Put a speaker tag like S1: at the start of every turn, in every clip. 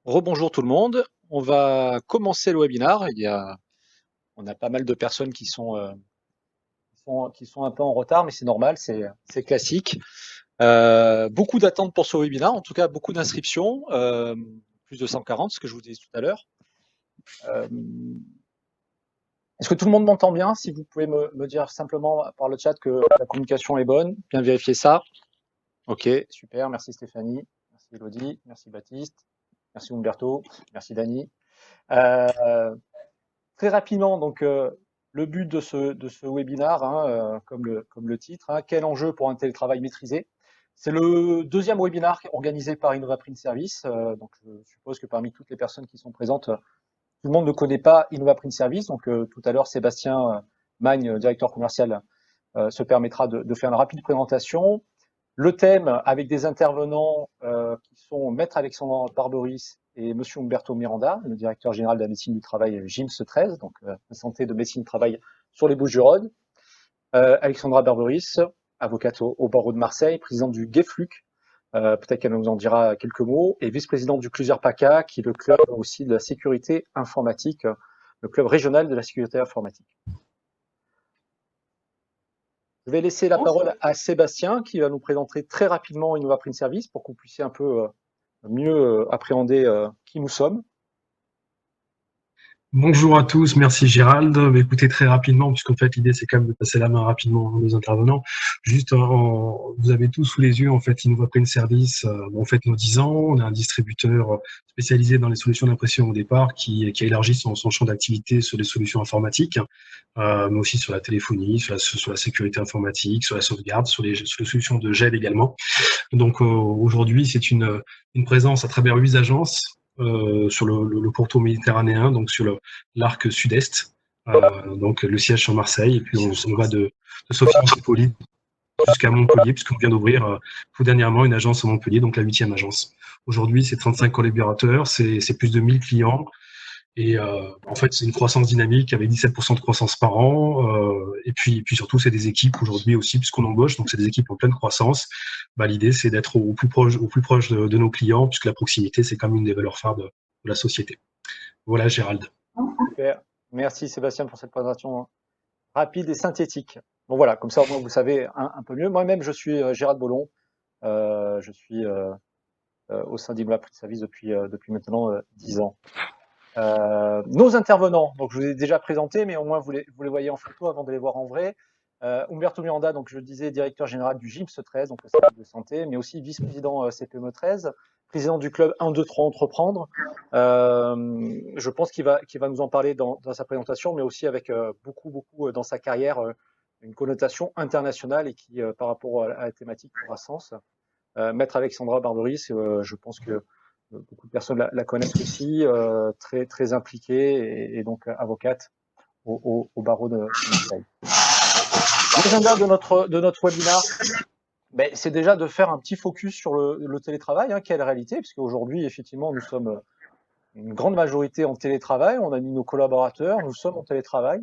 S1: Rebonjour tout le monde. On va commencer le webinar. On a pas mal de personnes qui sont un peu en retard, mais c'est normal, c'est classique. Beaucoup d'attentes pour ce webinar, en tout cas beaucoup d'inscriptions, plus de 140, ce que je vous disais tout à l'heure. Euh, Est-ce que tout le monde m'entend bien? Si vous pouvez me dire simplement par le chat que la communication est bonne, bien vérifier ça. Ok, super. Merci Stéphanie, merci Elodie, merci Baptiste, merci Umberto, merci Dani. Très rapidement, donc le but de ce webinaire, hein, comme le titre, hein, quel enjeu pour un télétravail maîtrisé? C'est le deuxième webinaire organisé par InnovaPrint Service. Donc je suppose que parmi toutes les personnes qui sont présentes, tout le monde ne connaît pas InnovaPrint Service. Donc tout à l'heure, Sébastien Magne, directeur commercial, se permettra de faire une rapide présentation. Le thème, avec des intervenants qui sont Maître Alexandre Barberis et Monsieur Umberto Miranda, le directeur général de la médecine du travail GIMS 13, donc la santé de médecine du travail sur les Bouches-du-Rhône. Alexandra Barberis, avocate au barreau de Marseille, présidente du GEFLUC, peut-être qu'elle nous en dira quelques mots, et vice-présidente du CLUSER PACA, qui est le club aussi de la sécurité informatique, le club régional de la sécurité informatique. Je vais laisser la parole à Sébastien qui va nous présenter très rapidement InnovaPrint Service pour que vous puissiez un peu mieux appréhender qui nous sommes.
S2: Bonjour à tous, merci Gérald. Écoutez, très rapidement, puisqu'en fait l'idée c'est quand même de passer la main rapidement aux intervenants. Juste, vous avez tous sous les yeux en fait InnovaPrint Service. On fête nos 10 ans. On est un distributeur spécialisé dans les solutions d'impression au départ, qui a élargi son champ d'activité sur les solutions informatiques, mais aussi sur la téléphonie, sur la sécurité informatique, sur la sauvegarde, sur les solutions de GED également. Donc aujourd'hui, c'est une présence à travers 8 agences. Sur le pourtour méditerranéen, donc sur l'arc sud-est, donc le siège sur Marseille, et puis on va de Sophia Antipolis jusqu'à Montpellier, puisqu'on vient d'ouvrir tout dernièrement une agence à Montpellier, donc la 8e agence. Aujourd'hui, c'est 35 collaborateurs, c'est plus de 1000 clients, et en fait, c'est une croissance dynamique avec 17% de croissance par an. Et puis surtout, c'est des équipes aujourd'hui aussi, puisqu'on embauche, donc c'est des équipes en pleine croissance. L'idée, c'est d'être au plus proche de nos clients, puisque la proximité, c'est quand même une des valeurs phares de la société. Voilà, Gérald.
S1: Super. Merci Sébastien pour cette présentation rapide et synthétique. Bon voilà, comme ça vous savez un peu mieux. Moi-même, je suis Gérald Bollon. Je suis au sein d'InnovaPrint Service depuis maintenant 10 ans. Nos intervenants, donc je vous ai déjà présenté, mais au moins vous les voyez en photo avant de les voir en vrai. Umberto Miranda, donc je le disais, directeur général du GIMS 13, donc le service de santé, mais aussi vice-président CPME 13, président du club 1, 2, 3 Entreprendre. Je pense qu'il va nous en parler dans sa présentation, mais aussi avec beaucoup dans sa carrière une connotation internationale et qui, par rapport à la thématique, fera sens. Maître Alexandra Barberis, je pense que beaucoup de personnes la connaissent aussi, très impliquée et donc avocate au barreau de Marseille. L'agenda de notre webinaire, c'est déjà de faire un petit focus sur le télétravail, quelle réalité, puisque aujourd'hui, effectivement, nous sommes une grande majorité en télétravail, on a mis nos collaborateurs, nous sommes en télétravail,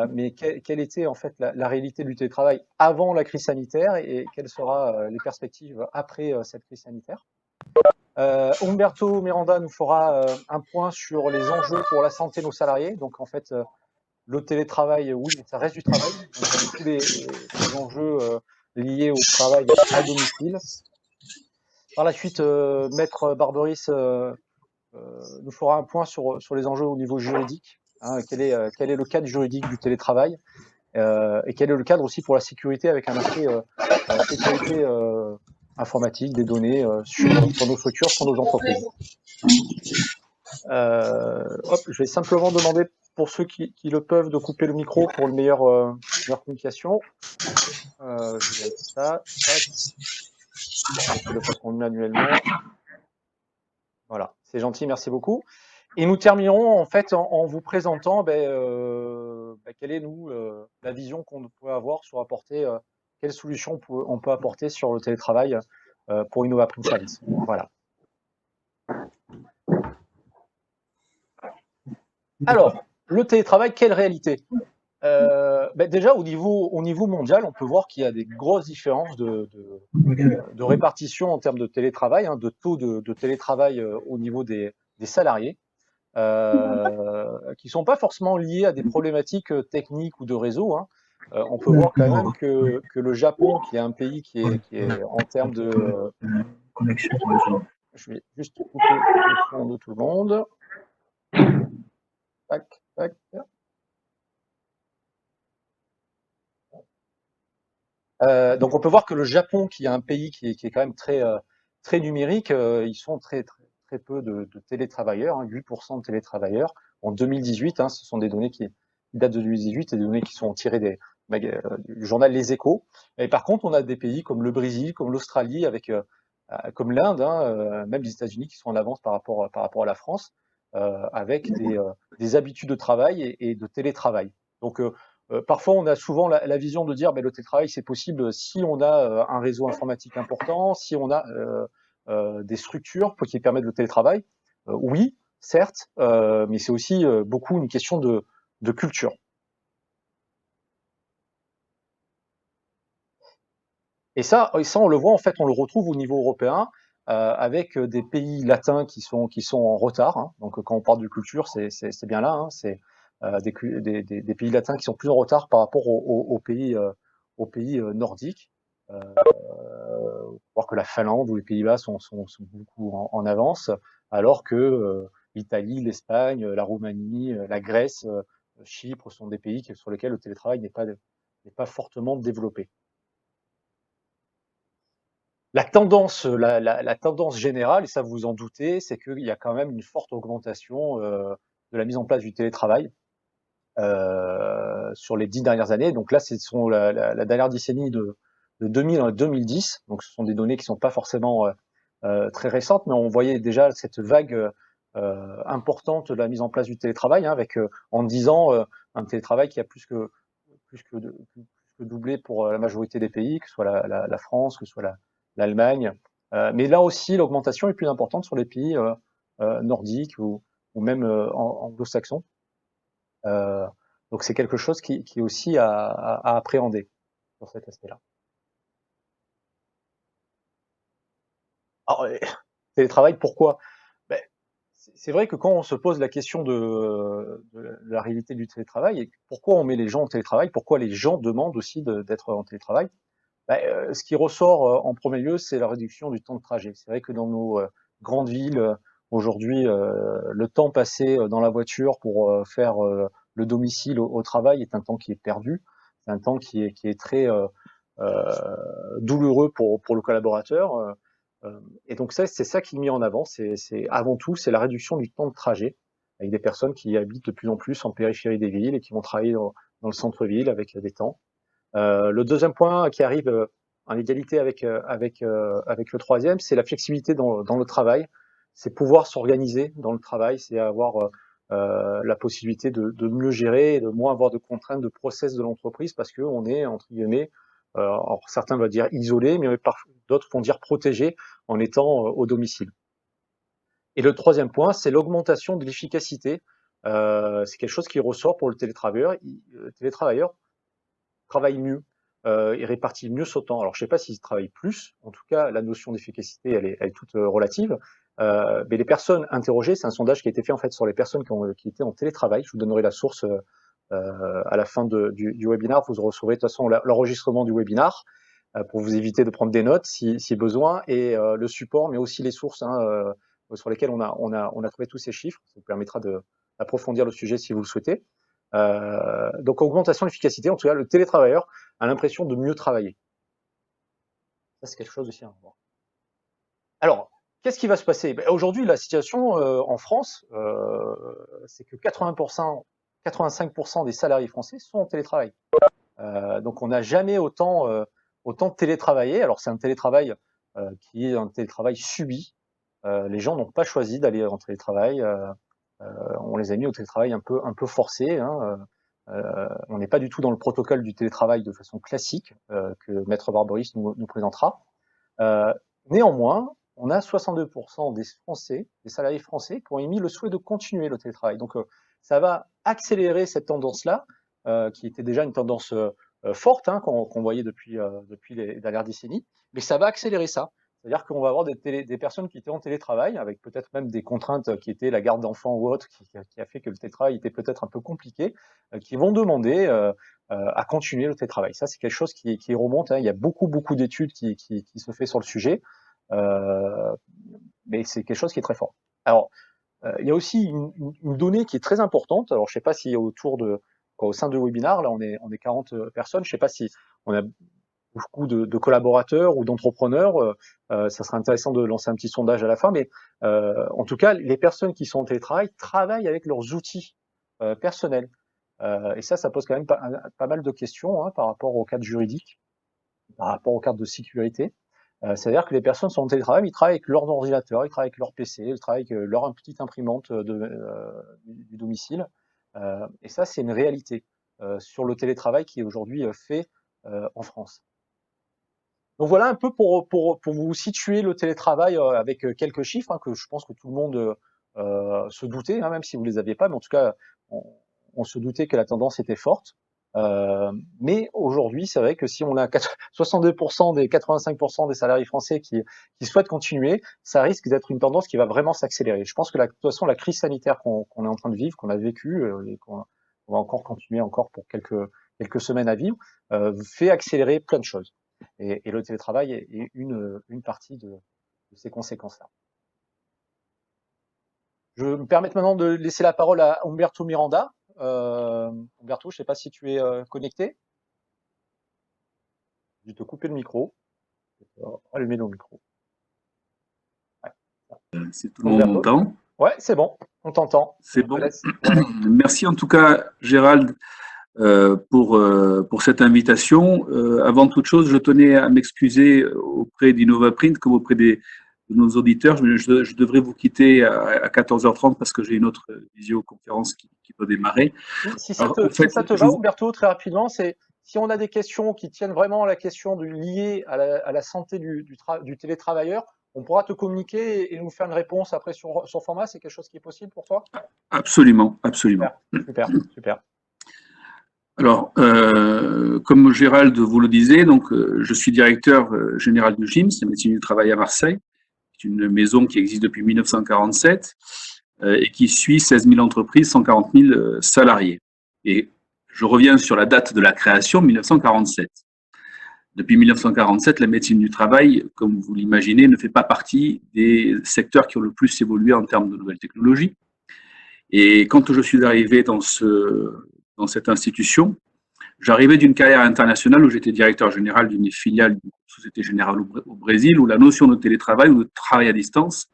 S1: mais quelle était en fait la réalité du télétravail avant la crise sanitaire et quelles seront les perspectives après cette crise sanitaire? Umberto Miranda nous fera un point sur les enjeux pour la santé de nos salariés. Donc en fait, le télétravail, oui, mais ça reste du travail. Donc avec tous les enjeux liés au travail à domicile. Par la suite, Maître Barberis nous fera un point sur les enjeux au niveau juridique. Quel est le cadre juridique du télétravail et quel est le cadre aussi pour la sécurité avec un aspect sécurité informatique des données sur nos structures, sur nos entreprises. Je vais simplement demander pour ceux qui le peuvent de couper le micro pour une meilleure communication. Je vais ça. Nous le passerons manuellement. Voilà, c'est gentil, merci beaucoup. Et nous terminerons en fait en vous présentant quelle est la vision qu'on peut avoir sur apporter, quelles solutions on peut apporter sur le télétravail pour InnovaPrint Service. Voilà. Alors, le télétravail, quelle réalité? Déjà au niveau mondial, on peut voir qu'il y a des grosses différences de répartition en termes de télétravail, hein, de taux de télétravail au niveau des salariés, qui sont pas forcément liés à des problématiques techniques ou de réseau, hein. On peut voir quand même que le Japon, qui est un pays qui est en termes de... Je vais juste couper le son de tout le monde. Tac, tac. Donc on peut voir que le Japon, qui est un pays qui est quand même très numérique, ils sont très peu de télétravailleurs, hein, 8% de télétravailleurs en 2018. Hein, ce sont des données qui datent de 2018 et des données qui sont tirées du journal Les Échos. Et par contre, on a des pays comme le Brésil, comme l'Australie, comme l'Inde, hein, même les États-Unis qui sont en avance par rapport à la France, avec des habitudes de travail et de télétravail. Donc parfois, on a souvent la vision de dire, le télétravail, c'est possible si on a un réseau informatique important, si on a des structures qui permettent le télétravail. Oui, certes, mais c'est aussi beaucoup une question de culture. Et ça, on le voit, en fait, on le retrouve au niveau européen, avec des pays latins qui sont en retard, hein. Donc, quand on parle de culture, c'est bien là, hein. C'est des pays latins qui sont plus en retard par rapport aux pays nordiques. Voir que la Finlande ou les Pays-Bas sont beaucoup en avance, alors que l'Italie, l'Espagne, la Roumanie, la Grèce, Chypre sont des pays sur lesquels le télétravail n'est pas fortement développé. La tendance générale, et ça vous en doutez, c'est qu'il y a quand même une forte augmentation de la mise en place du télétravail sur les 10 dernières années. Donc là, ce sont la dernière décennie de 2000 à 2010. Donc ce sont des données qui sont pas forcément très récentes, mais on voyait déjà cette vague importante de la mise en place du télétravail, hein, avec en 10 ans un télétravail qui a plus que doublé pour la majorité des pays, que ce soit la France, que ce soit l'Allemagne. Mais là aussi, l'augmentation est plus importante sur les pays nordiques ou même anglo-saxons. Donc c'est quelque chose qui est aussi à appréhender sur cet aspect-là. Alors, télétravail, pourquoi? Ben, c'est vrai que quand on se pose la question de la réalité du télétravail, et pourquoi on met les gens en télétravail, pourquoi les gens demandent aussi d'être en télétravail, ce qui ressort en premier lieu, c'est la réduction du temps de trajet. C'est vrai que dans nos grandes villes, aujourd'hui, le temps passé dans la voiture pour faire le domicile au travail est un temps qui est perdu. C'est un temps qui est très douloureux pour le collaborateur. Et donc ça, c'est ça qui est mis en avant. Avant tout, c'est la réduction du temps de trajet avec des personnes qui habitent de plus en plus en périphérie des villes et qui vont travailler dans le centre-ville avec des temps. Le deuxième point qui arrive en égalité avec le troisième, c'est la flexibilité dans le travail. C'est pouvoir s'organiser dans le travail, c'est avoir la possibilité de mieux gérer et de moins avoir de contraintes de process de l'entreprise parce qu'on est, entre guillemets, alors certains vont dire isolé, mais d'autres vont dire protégé en étant au domicile. Et le troisième point, c'est l'augmentation de l'efficacité. C'est quelque chose qui ressort pour le télétravailleur. Le télétravailleur travaille mieux, il répartit mieux son temps. Alors, je ne sais pas s'il travaille plus, en tout cas, la notion d'efficacité, elle est toute relative. Mais les personnes interrogées, c'est un sondage qui a été fait en fait sur les personnes qui étaient en télétravail. Je vous donnerai la source à la fin du webinaire. Vous recevrez de toute façon l'enregistrement du webinaire pour vous éviter de prendre des notes si besoin, et le support, mais aussi les sources, hein, sur lesquelles on a trouvé tous ces chiffres. Ça vous permettra d'approfondir le sujet si vous le souhaitez. Donc augmentation de l'efficacité, en tout cas le télétravailleur a l'impression de mieux travailler. Ça, c'est quelque chose aussi à voir. Alors, qu'est-ce qui va se passer? Aujourd'hui, la situation en France, c'est que 80%, 85% des salariés français sont en télétravail. Donc on n'a jamais autant télétravaillé. Alors c'est un télétravail qui est un télétravail subi. Les gens n'ont pas choisi d'aller en télétravail. On les a mis au télétravail un peu forcé, hein. On n'est pas du tout dans le protocole du télétravail de façon classique que Maître Barberis nous présentera. Néanmoins, on a 62% des Français, des salariés français, qui ont émis le souhait de continuer le télétravail. Donc, ça va accélérer cette tendance-là qui était déjà une tendance forte, hein, qu'on voyait depuis les dernières décennies, mais ça va accélérer ça. C'est-à-dire qu'on va avoir des personnes qui étaient en télétravail, avec peut-être même des contraintes qui étaient la garde d'enfants ou autre, qui a fait que le télétravail était peut-être un peu compliqué, qui vont demander à continuer le télétravail. Ça, c'est quelque chose qui remonte, hein. Il y a beaucoup d'études qui se fait sur le sujet, mais c'est quelque chose qui est très fort. Alors, il y a aussi une donnée qui est très importante. Alors, je ne sais pas si au sein de webinaire, là, on est 40 personnes. Je ne sais pas si on a beaucoup de collaborateurs ou d'entrepreneurs. Ça serait intéressant de lancer un petit sondage à la fin, mais en tout cas, les personnes qui sont en télétravail travaillent avec leurs outils personnels. Et ça pose quand même pas mal de questions, hein, par rapport au cadre juridique, par rapport au cadre de sécurité. C'est-à-dire que les personnes sont en télétravail, ils travaillent avec leur ordinateur, ils travaillent avec leur PC, ils travaillent avec leur petite imprimante du domicile. Et ça, c'est une réalité sur le télétravail qui est aujourd'hui fait en France. Donc voilà un peu pour vous situer le télétravail avec quelques chiffres, hein, que je pense que tout le monde se doutait, hein, même si vous les aviez pas, mais en tout cas, on se doutait que la tendance était forte. Mais aujourd'hui, c'est vrai que si on a 62% des 85% des salariés français qui souhaitent continuer, ça risque d'être une tendance qui va vraiment s'accélérer. Je pense que de toute façon, la crise sanitaire qu'on est en train de vivre, qu'on a vécue et qu'on va encore continuer encore pour quelques semaines à vivre, fait accélérer plein de choses. Et le télétravail est une partie de ces conséquences-là. Je me permets maintenant de laisser la parole à Umberto Miranda. Umberto, je ne sais pas si tu es connecté. Je vais te couper le micro. Allumer le micro.
S3: Ouais. Si tout le monde m'entend.
S1: Ouais, c'est bon, on t'entend.
S3: C'est bon. Merci en tout cas, Gérald, pour cette invitation. Avant toute chose, je tenais à m'excuser auprès d'InnovaPrint comme auprès de nos auditeurs. Je devrais vous quitter à 14h30 parce que j'ai une autre visioconférence qui doit démarrer.
S1: Si ça te va, Umberto, très rapidement, si on a des questions qui tiennent vraiment à la question liée à la santé du télétravailleur, on pourra te communiquer et nous faire une réponse après sur format. C'est quelque chose qui est possible pour toi?
S3: Absolument, absolument.
S1: Super.
S3: Alors, comme Gérald vous le disait, donc je suis directeur général du GIMS, la médecine du travail à Marseille. C'est une maison qui existe depuis 1947 et qui suit 16 000 entreprises, 140 000 salariés. Et je reviens sur la date de la création, 1947. Depuis 1947, la médecine du travail, comme vous l'imaginez, ne fait pas partie des secteurs qui ont le plus évolué en termes de nouvelles technologies. Et quand je suis arrivé dans cette institution, j'arrivais d'une carrière internationale où j'étais directeur général d'une filiale d'une Société Générale au Brésil, où la notion de télétravail ou de travail à distance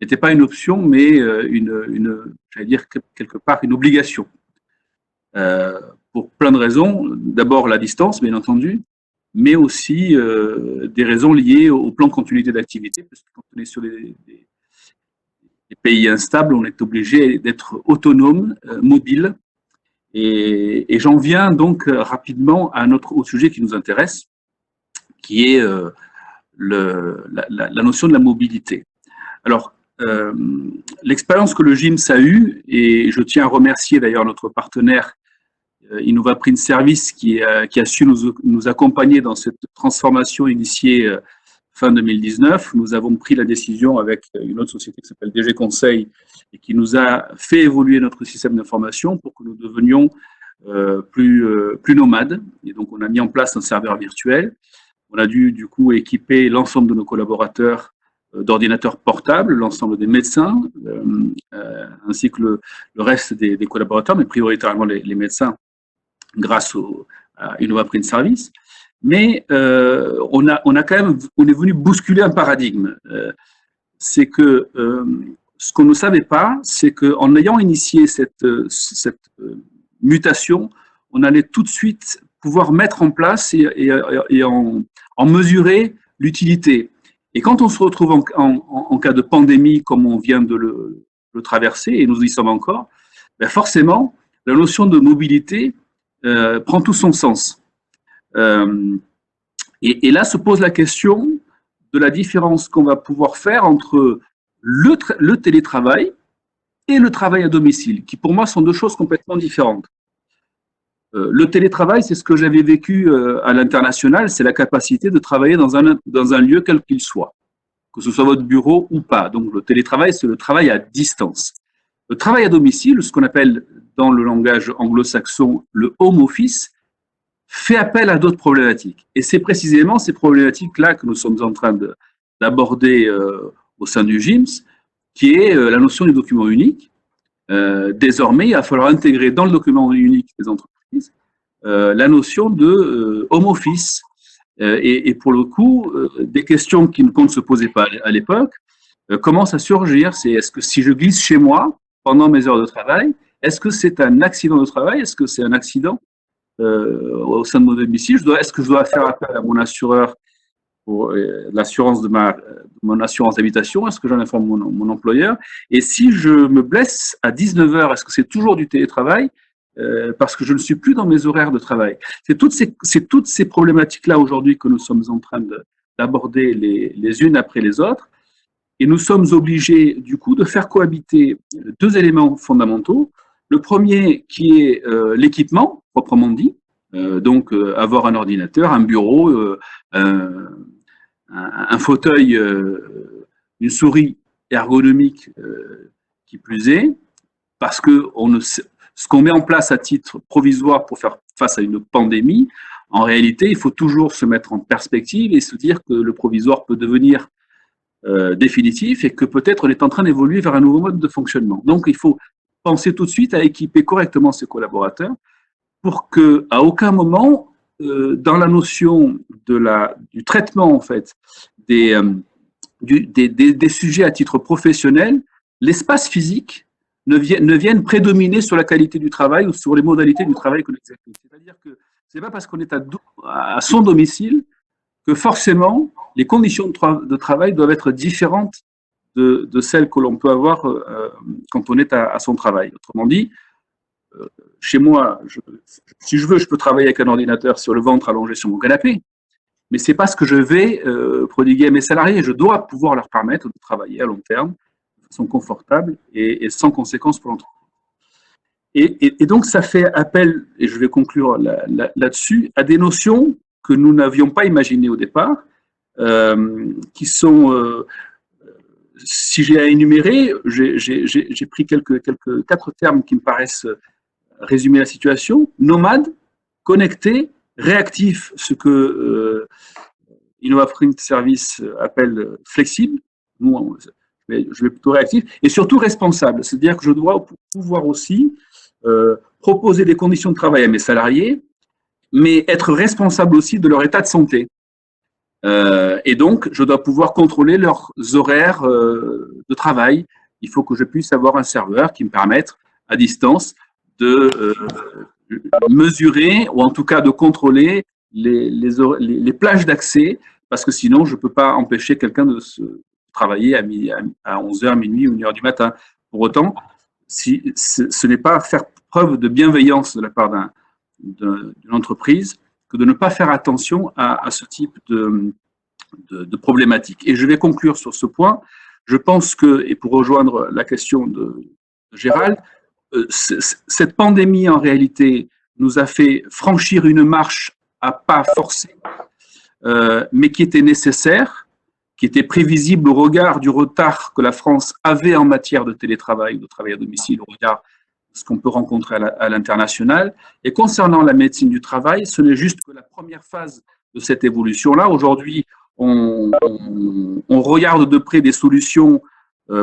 S3: n'était pas une option, mais j'allais dire quelque part une obligation. Pour plein de raisons. D'abord la distance, bien entendu, mais aussi des raisons liées au plan de continuité d'activité, parce que quand on est sur des pays instables, on est obligé d'être autonome, mobile. Et j'en viens donc rapidement à au sujet qui nous intéresse, qui est la notion de la mobilité. Alors, l'expérience que le GIMS a eue, et je tiens à remercier d'ailleurs notre partenaire InnovaPrint Service qui a su nous accompagner dans cette transformation initiée fin 2019. Nous avons pris la décision avec une autre société qui s'appelle DG Conseil et qui nous a fait évoluer notre système d'information pour que nous devenions plus nomades. Et donc, on a mis en place un serveur virtuel. On a dû, du coup, équiper l'ensemble de nos collaborateurs d'ordinateurs portables, l'ensemble des médecins, ainsi que le reste des collaborateurs, mais prioritairement les médecins, grâce à InnovaPrint Service. Mais on est venu bousculer un paradigme. C'est que ce qu'on ne savait pas, c'est qu'en ayant initié cette mutation, on allait tout de suite pouvoir mettre en place et en mesurer l'utilité. Et quand on se retrouve en cas de pandémie, comme on vient de le traverser, et nous y sommes encore, ben forcément, la notion de mobilité prend tout son sens. Et là se pose la question de la différence qu'on va pouvoir faire entre le télétravail et le travail à domicile, qui pour moi sont deux choses complètement différentes. Le télétravail, c'est ce que j'avais vécu à l'international, c'est la capacité de travailler dans un lieu quel qu'il soit, que ce soit votre bureau ou pas. Donc le télétravail, c'est le travail à distance. Le travail à domicile, ce qu'on appelle dans le langage anglo-saxon le home office, fait appel à d'autres problématiques. Et c'est précisément ces problématiques-là que nous sommes en train d'aborder au sein du GIMS, qui est la notion du document unique. Désormais, il va falloir intégrer dans le document unique des entreprises la notion de home office. Et pour le coup, des questions qu'on ne se posait pas à l'époque commencent à surgir. C'est est-ce que si je glisse chez moi pendant mes heures de travail, est-ce que c'est un accident de travail? Est-ce que c'est un accident au sein de mon domicile? Est-ce que je dois faire appel à mon assureur pour l'assurance de mon assurance d'habitation? Est-ce que j'en informe mon employeur? Et si je me blesse à 19 heures, est-ce que c'est toujours du télétravail parce que je ne suis plus dans mes horaires de travail? C'est toutes ces problématiques-là aujourd'hui que nous sommes en train d'aborder les unes après les autres. Et nous sommes obligés, du coup, de faire cohabiter deux éléments fondamentaux. Le premier qui est l'équipement, proprement dit. Donc, avoir un ordinateur, un bureau, un fauteuil, une souris ergonomique qui plus est, parce que ce qu'on met en place à titre provisoire pour faire face à une pandémie, en réalité, il faut toujours se mettre en perspective et se dire que le provisoire peut devenir définitif et que peut-être on est en train d'évoluer vers un nouveau mode de fonctionnement. Donc, il faut penser tout de suite à équiper correctement ses collaborateurs pour qu'à aucun moment, dans la notion du traitement en fait des sujets à titre professionnel, l'espace physique ne vienne prédominer sur la qualité du travail ou sur les modalités du travail que l'on exécute. C'est-à-dire que ce n'est pas parce qu'on est à son domicile que forcément les conditions de travail doivent être différentes de celles que l'on peut avoir quand on est à son travail. Autrement dit, chez moi, si je veux, je peux travailler avec un ordinateur sur le ventre allongé sur mon canapé, mais ce n'est pas ce que je vais prodiguer à mes salariés. Je dois pouvoir leur permettre de travailler à long terme, de façon confortable et sans conséquences pour l'entreprise. Et donc, ça fait appel, et je vais conclure là-dessus, à des notions que nous n'avions pas imaginées au départ, qui sont, si j'ai à énumérer, j'ai pris quatre termes qui me paraissent résumer la situation: nomade, connecté, réactif, ce que InnovaPrint Service appelle flexible, nous, je vais plutôt réactif, et surtout responsable, c'est-à-dire que je dois pouvoir aussi proposer des conditions de travail à mes salariés, mais être responsable aussi de leur état de santé. Et donc, je dois pouvoir contrôler leurs horaires de travail. Il faut que je puisse avoir un serveur qui me permette, à distance, de mesurer, ou en tout cas de contrôler les plages d'accès, parce que sinon, je ne peux pas empêcher quelqu'un de travailler à 11h, minuit ou 1h du matin. Pour autant, ce n'est pas faire preuve de bienveillance de la part d'une entreprise que de ne pas faire attention à ce type de problématique. Et je vais conclure sur ce point. Je pense que, et pour rejoindre la question de Gérald, cette pandémie, en réalité, nous a fait franchir une marche à pas forcés, mais qui était nécessaire, qui était prévisible au regard du retard que la France avait en matière de télétravail, de travail à domicile, au regard de ce qu'on peut rencontrer à l'international. Et concernant la médecine du travail, ce n'est juste que la première phase de cette évolution-là. Aujourd'hui, on regarde de près des solutions.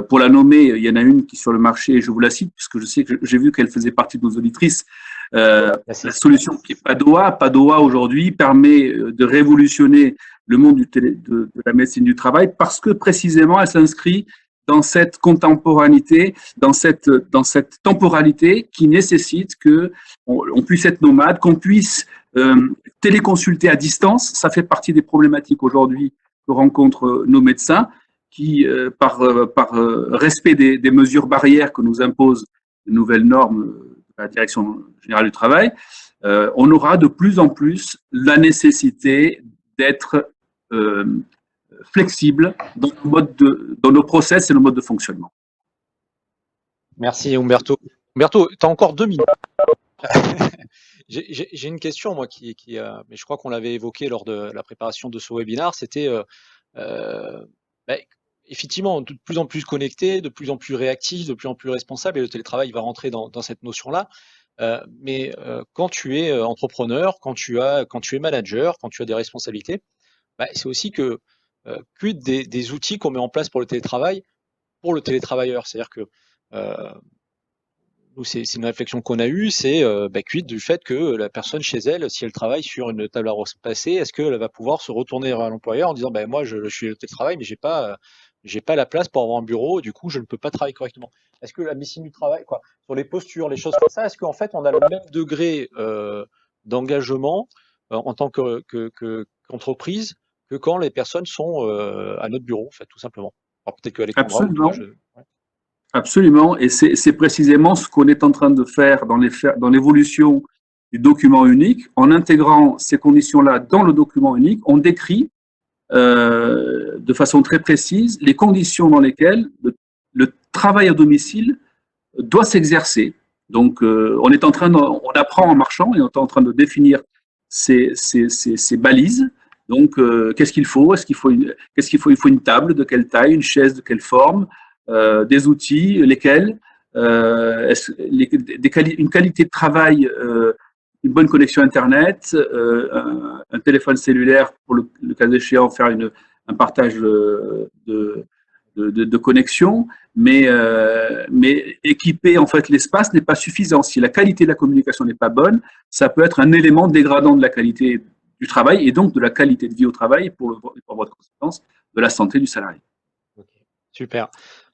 S3: Pour la nommer, il y en a une qui est sur le marché, je vous la cite, puisque je sais que j'ai vu qu'elle faisait partie de nos auditrices. La solution qui est Padoa. Padoa, aujourd'hui, permet de révolutionner le monde de la médecine du travail parce que, précisément, elle s'inscrit dans cette contemporanéité, dans cette temporalité qui nécessite qu'on puisse être nomade, qu'on puisse téléconsulter à distance. Ça fait partie des problématiques aujourd'hui que rencontrent nos médecins, qui, par respect des mesures barrières que nous imposent de nouvelles normes de la Direction générale du travail, on aura de plus en plus la nécessité d'être flexible dans nos process et nos modes de fonctionnement.
S1: Merci Umberto. Umberto, tu as encore 2 minutes. J'ai une question, moi, mais je crois qu'on l'avait évoqué lors de la préparation de ce webinaire. C'était euh, bah, effectivement de plus en plus connecté, de plus en plus réactif, de plus en plus responsable, et le télétravail va rentrer dans cette notion-là. Mais quand tu es entrepreneur, quand tu es manager, quand tu as des responsabilités, bah, c'est aussi que quid des outils qu'on met en place pour le télétravailleur. C'est-à-dire que euh, nous, c'est une réflexion qu'on a eue, c'est quid du fait que la personne chez elle, si elle travaille sur une table à repasser, est-ce qu'elle va pouvoir se retourner vers l'employeur en disant moi je suis au télétravail, mais j'ai pas la place pour avoir un bureau, du coup je ne peux pas travailler correctement. Est-ce que la médecine du travail, quoi, sur les postures, les choses comme ça, est-ce qu'en fait on a le même degré d'engagement en tant qu'entreprise que quand les personnes sont à notre bureau, en fait, tout simplement. Alors peut-être qu'Alexandra ou toi,
S3: Absolument. Absolument, et c'est précisément ce qu'on est en train de faire dans l'évolution du document unique. En intégrant ces conditions-là dans le document unique, on décrit de façon très précise les conditions dans lesquelles le travail à domicile doit s'exercer. Donc, on apprend en marchant et on est en train de définir ces balises. Donc, qu'est-ce qu'il faut? Il faut une table de quelle taille, une chaise de quelle forme, des outils, lesquels, une qualité de travail, une bonne connexion Internet, un téléphone cellulaire pour le cas échéant, faire un partage de connexion, mais équiper en fait l'espace n'est pas suffisant. Si la qualité de la communication n'est pas bonne, ça peut être un élément dégradant de la qualité du travail et donc de la qualité de vie au travail et pour votre conséquence de la santé du salarié.
S1: Okay. Super.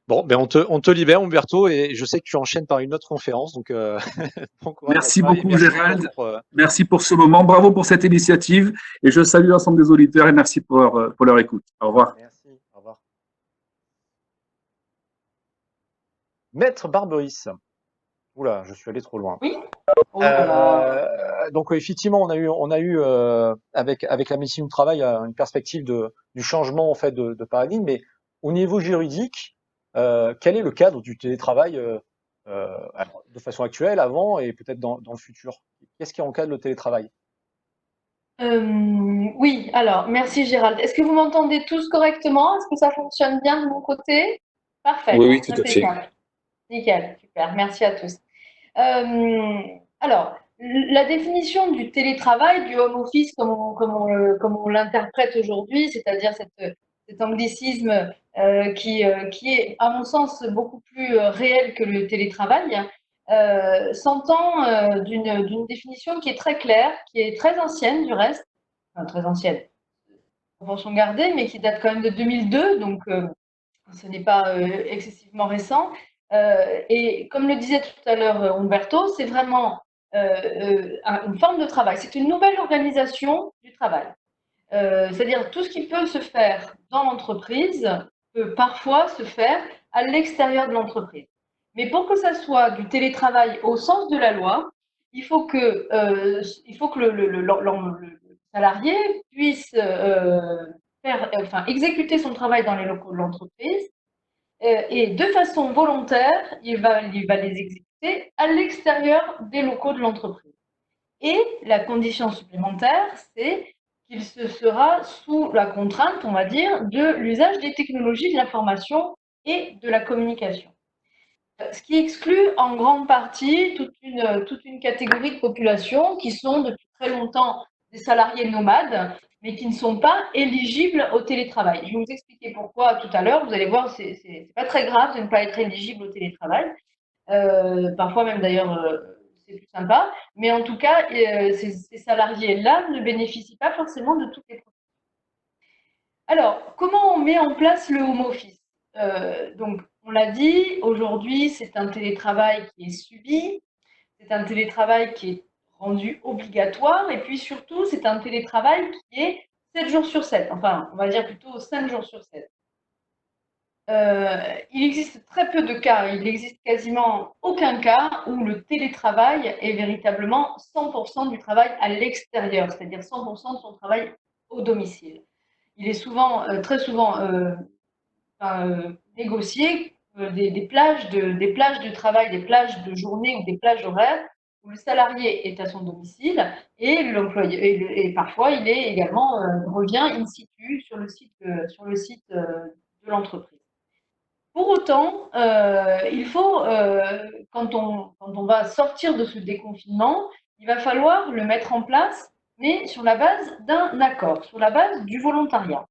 S1: Bon, on te libère, Umberto, et je sais que tu enchaînes par une autre conférence, donc bon courage à
S3: Merci
S1: toi et
S3: beaucoup,
S1: merci
S3: Gérald.
S1: pour
S3: Merci pour ce moment. Bravo pour cette initiative et je salue l'ensemble des auditeurs et merci pour leur écoute. Au revoir.
S1: Merci. Au revoir. Maître Barberis. Oula, je suis allé trop loin.
S4: Oui. Oh là là.
S1: Donc effectivement, on a eu avec la médecine du travail une perspective du changement en fait de paradigme, mais au niveau juridique, quel est le cadre du télétravail alors, de façon actuelle, avant et peut-être dans le futur? Qu'est-ce qui encadre le télétravail?
S4: Oui, alors, merci Gérald. Est-ce que vous m'entendez tous correctement? Est-ce que ça fonctionne bien de mon côté?
S5: Oui,
S4: Parfait,
S5: oui, tout à fait.
S4: impeccable. Nickel, super, merci à tous. Alors, la définition du télétravail, du home office, comme on l'interprète aujourd'hui, c'est-à-dire cet anglicisme qui est, à mon sens, beaucoup plus réel que le télétravail, s'entend d'une définition qui est très claire, qui est très ancienne du reste, enfin très ancienne, proportion gardée, mais qui date quand même de 2002, donc ce n'est pas excessivement récent. Et comme le disait tout à l'heure Umberto, c'est vraiment une forme de travail. C'est une nouvelle organisation du travail. C'est-à-dire tout ce qui peut se faire dans l'entreprise peut parfois se faire à l'extérieur de l'entreprise. Mais pour que ça soit du télétravail au sens de la loi, il faut que le salarié puisse exécuter son travail dans les locaux de l'entreprise et de façon volontaire, il va les exécuter à l'extérieur des locaux de l'entreprise. Et la condition supplémentaire, c'est qu'il se sera sous la contrainte, on va dire, de l'usage des technologies de l'information et de la communication. Ce qui exclut en grande partie toute une catégorie de population qui sont depuis très longtemps des salariés nomades, mais qui ne sont pas éligibles au télétravail. Je vais vous expliquer pourquoi tout à l'heure. Vous allez voir, c'est pas très grave de ne pas être éligible au télétravail. Parfois même d'ailleurs, c'est plus sympa. Mais en tout cas, ces salariés-là ne bénéficient pas forcément de toutes les protections. Alors, comment on met en place le home office? Donc, on l'a dit, aujourd'hui, c'est un télétravail qui est subi, c'est un télétravail qui est rendu obligatoire, et puis surtout, c'est un télétravail qui est 7 jours sur 7, enfin, on va dire plutôt 5 jours sur 7. Il existe très peu de cas, il n'existe quasiment aucun cas où le télétravail est véritablement 100% du travail à l'extérieur, c'est-à-dire 100% de son travail au domicile. Il est souvent, très souvent, négocié des plages de travail, des plages de journée ou des plages horaires où le salarié est à son domicile et l'employé et parfois il est également revient in situ sur le site de l'entreprise. Pour autant, il faut quand on va sortir de ce déconfinement, il va falloir le mettre en place, mais sur la base d'un accord, sur la base du volontariat.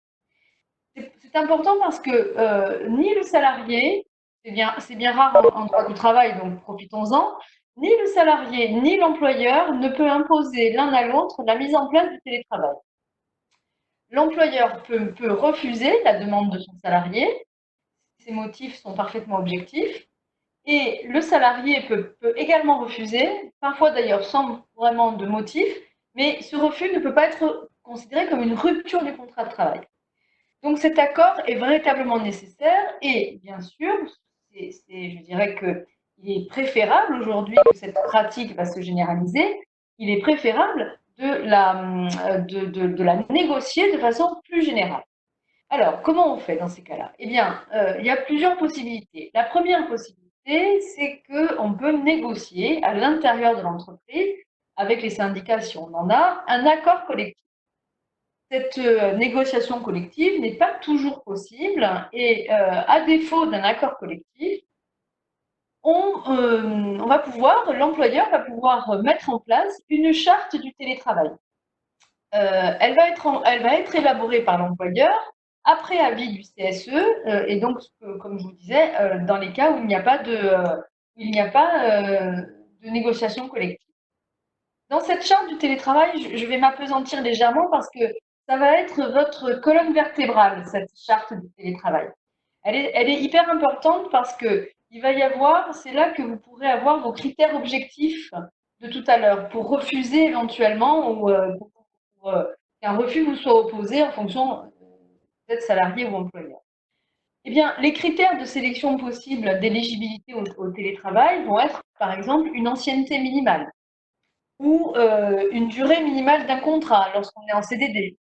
S4: C'est important parce que ni le salarié, c'est bien rare en droit du travail, donc profitons-en, ni le salarié ni l'employeur ne peut imposer l'un à l'autre la mise en place du télétravail. L'employeur peut refuser la demande de son salarié, ses motifs sont parfaitement objectifs, et le salarié peut également refuser, parfois d'ailleurs sans vraiment de motif, mais ce refus ne peut pas être considéré comme une rupture du contrat de travail. Donc cet accord est véritablement nécessaire et bien sûr, je dirais qu'il est préférable aujourd'hui que cette pratique va se généraliser, il est préférable de la négocier de façon plus générale. Alors, comment on fait dans ces cas-là? Eh bien, il y a plusieurs possibilités. La première possibilité, c'est qu'on peut négocier à l'intérieur de l'entreprise, avec les syndicats si on en a, un accord collectif. Cette négociation collective n'est pas toujours possible et à défaut d'un accord collectif, l'employeur va pouvoir mettre en place une charte du télétravail. Elle va être élaborée par l'employeur après avis du CSE et donc, comme je vous disais, dans les cas où il n'y a pas de négociation collective. Dans cette charte du télétravail, je vais m'appesantir légèrement parce que ça va être votre colonne vertébrale, cette charte du télétravail. Elle est hyper importante parce que il va y avoir, c'est là que vous pourrez avoir vos critères objectifs de tout à l'heure pour refuser éventuellement ou pour qu'un refus vous soit opposé en fonction d'être salarié ou employeur. Eh bien, les critères de sélection possible d'éligibilité au télétravail vont être, par exemple, une ancienneté minimale ou une durée minimale d'un contrat lorsqu'on est en CDD.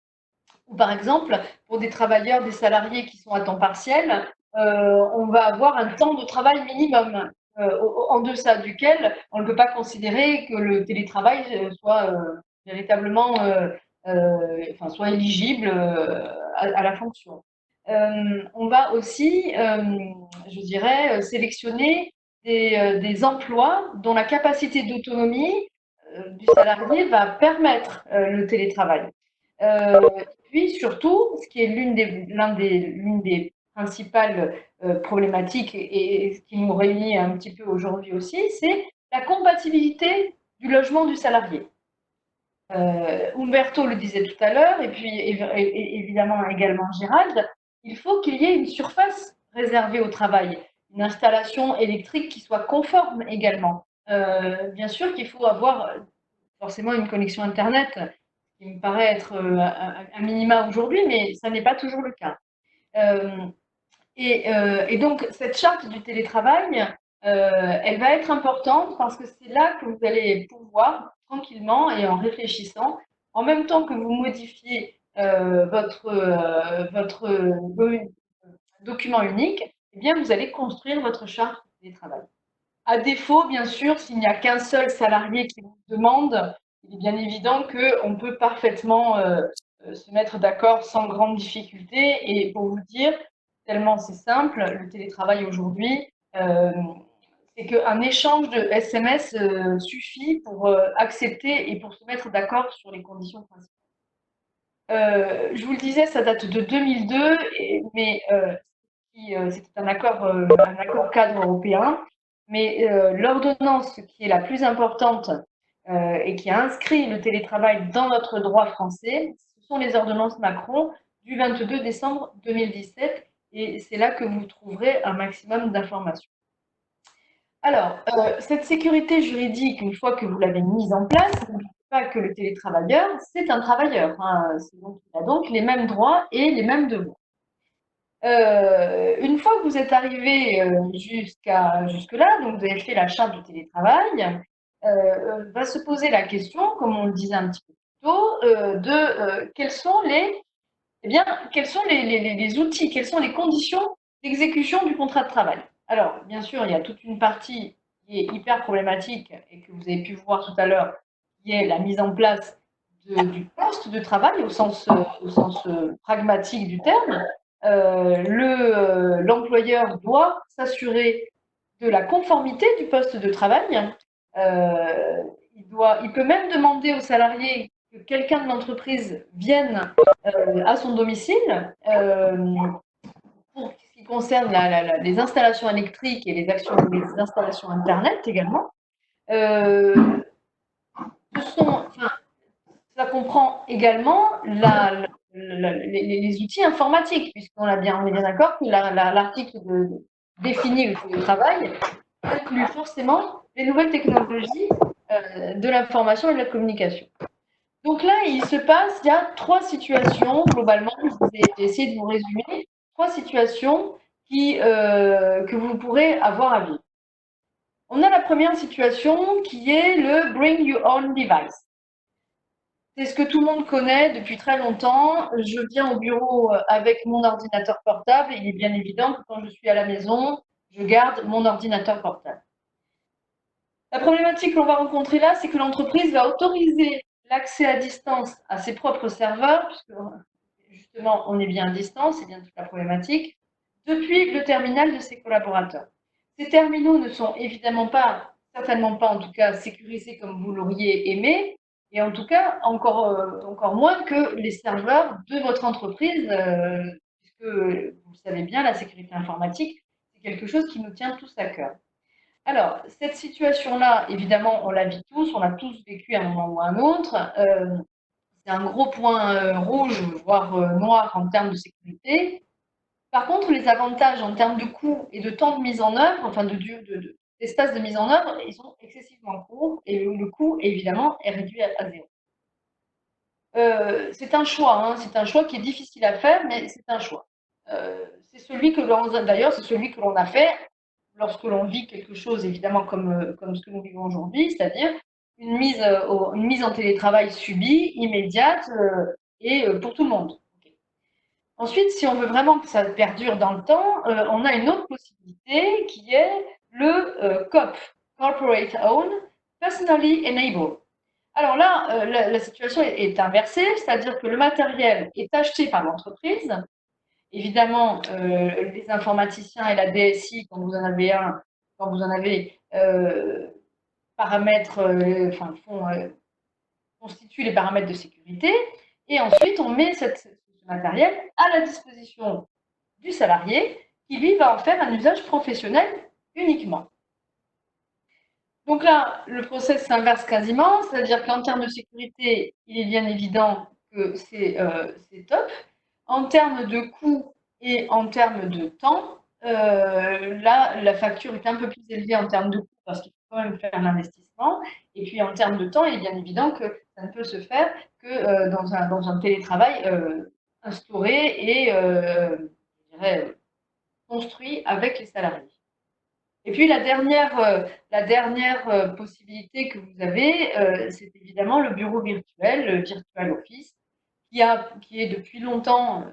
S4: Ou par exemple, pour des travailleurs, des salariés qui sont à temps partiel, on va avoir un temps de travail minimum en deçà duquel on ne peut pas considérer que le télétravail soit véritablement soit éligible à la fonction. On va aussi, je dirais, sélectionner des emplois dont la capacité d'autonomie du salarié va permettre le télétravail. Puis surtout, ce qui est l'une des principales problématiques et ce qui nous réunit un petit peu aujourd'hui aussi, c'est la compatibilité du logement du salarié. Umberto le disait tout à l'heure, et puis évidemment également Gérald, il faut qu'il y ait une surface réservée au travail, une installation électrique qui soit conforme également. Bien sûr qu'il faut avoir forcément une connexion Internet, qui me paraît être un minima aujourd'hui, mais ça n'est pas toujours le cas. Et donc, cette charte du télétravail, elle va être importante parce que c'est là que vous allez pouvoir, tranquillement et en réfléchissant, en même temps que vous modifiez votre document unique, eh bien, vous allez construire votre charte du télétravail. À défaut, bien sûr, s'il n'y a qu'un seul salarié qui vous demande, il est bien évident qu'on peut parfaitement se mettre d'accord sans grande difficulté. Et pour vous dire, tellement c'est simple, le télétravail aujourd'hui, c'est qu'un échange de SMS suffit pour accepter et pour se mettre d'accord sur les conditions principales. Je vous le disais, ça date de 2002, mais c'était un accord cadre européen. Mais l'ordonnance qui est la plus importante et qui a inscrit le télétravail dans notre droit français, ce sont les ordonnances Macron du 22 décembre 2017. Et c'est là que vous trouverez un maximum d'informations. Alors, cette sécurité juridique, une fois que vous l'avez mise en place, n'oubliez pas que le télétravailleur, c'est un travailleur. Hein, il a donc les mêmes droits et les mêmes devoirs. Une fois que vous êtes arrivé jusque-là, donc vous avez fait la charte du télétravail, va se poser la question, comme on le disait un petit peu plus tôt, quels sont les outils, quelles sont les conditions d'exécution du contrat de travail. Alors, bien sûr, il y a toute une partie qui est hyper problématique et que vous avez pu voir tout à l'heure, qui est la mise en place du poste de travail au sens pragmatique du terme. L'employeur doit s'assurer de la conformité du poste de travail. Il peut même demander aux salariés que quelqu'un de l'entreprise vienne à son domicile pour ce qui concerne les installations électriques et les installations Internet également. Ça comprend également les outils informatiques, puisqu'on est bien d'accord que l'article définit le télétravail inclut forcément les nouvelles technologies de l'information et de la communication. Donc là, il y a 3 situations, globalement, j'ai essayé de vous résumer, 3 situations que vous pourrez avoir à vivre. On a la première situation qui est le Bring Your Own Device. C'est ce que tout le monde connaît depuis très longtemps. Je viens au bureau avec mon ordinateur portable. Il est bien évident que quand je suis à la maison, je garde mon ordinateur portable. La problématique que l'on va rencontrer là, c'est que l'entreprise va autoriser l'accès à distance à ses propres serveurs, puisque justement, on est bien à distance, c'est bien toute la problématique, depuis le terminal de ses collaborateurs. Ces terminaux ne sont évidemment pas, certainement pas en tout cas, sécurisés comme vous l'auriez aimé, et en tout cas, encore moins que les serveurs de votre entreprise, puisque vous le savez bien, la sécurité informatique, c'est quelque chose qui nous tient tous à cœur. Alors, cette situation-là, évidemment, on la vit tous, on l'a tous vécu à un moment ou à un autre. C'est un gros point rouge, voire noir en termes de sécurité. Par contre, les avantages en termes de coût et de temps de mise en œuvre, enfin d'espace de mise en œuvre, ils sont excessivement courts et le coût, évidemment, est réduit à zéro. C'est un choix, c'est un choix qui est difficile à faire, mais c'est un choix. C'est celui que l'on a fait lorsque l'on vit quelque chose, évidemment, comme ce que nous vivons aujourd'hui, c'est-à-dire une mise en télétravail subie, immédiate et pour tout le monde. Okay. Ensuite, si on veut vraiment que ça perdure dans le temps, on a une autre possibilité qui est le COP, Corporate Owned, Personally Enabled. Alors là, la situation est inversée, c'est-à-dire que le matériel est acheté par l'entreprise. Évidemment, les informaticiens et la DSI, quand vous en avez constituent les paramètres de sécurité. Et ensuite, on met ce matériel à la disposition du salarié qui, lui, va en faire un usage professionnel uniquement. Donc là, le process s'inverse quasiment, c'est-à-dire qu'en termes de sécurité, il est bien évident que c'est top. En termes de coût et en termes de temps, là, la facture est un peu plus élevée en termes de coût parce qu'il faut quand même faire l'investissement. Et puis en termes de temps, il est bien évident que ça ne peut se faire que dans un télétravail instauré et, je dirais, construit avec les salariés. Et puis la dernière possibilité que vous avez, c'est évidemment le bureau virtuel, le Virtual Office, qui est depuis longtemps,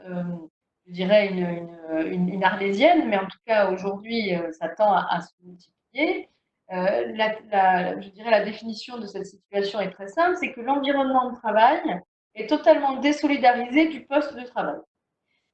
S4: je dirais, une arlésienne, mais en tout cas aujourd'hui, ça tend à se multiplier. Je dirais la définition de cette situation est très simple, c'est que l'environnement de travail est totalement désolidarisé du poste de travail.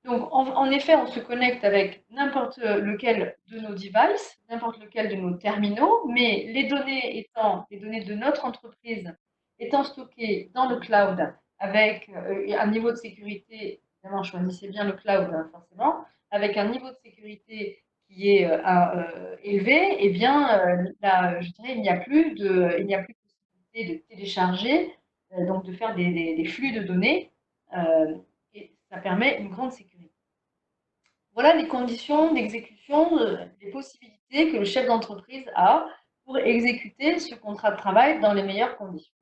S4: Donc, en effet, on se connecte avec n'importe lequel de nos devices, n'importe lequel de nos terminaux, mais les données de notre entreprise étant stockées dans le cloud avec un niveau de sécurité, évidemment, choisissez bien le cloud, forcément, avec un niveau de sécurité qui est élevé, eh bien, je dirais, il n'y a plus de possibilité de télécharger, donc de faire des flux de données. Et ça permet une grande sécurité. Voilà les conditions d'exécution, les possibilités que le chef d'entreprise a pour exécuter ce contrat de travail dans les meilleures conditions.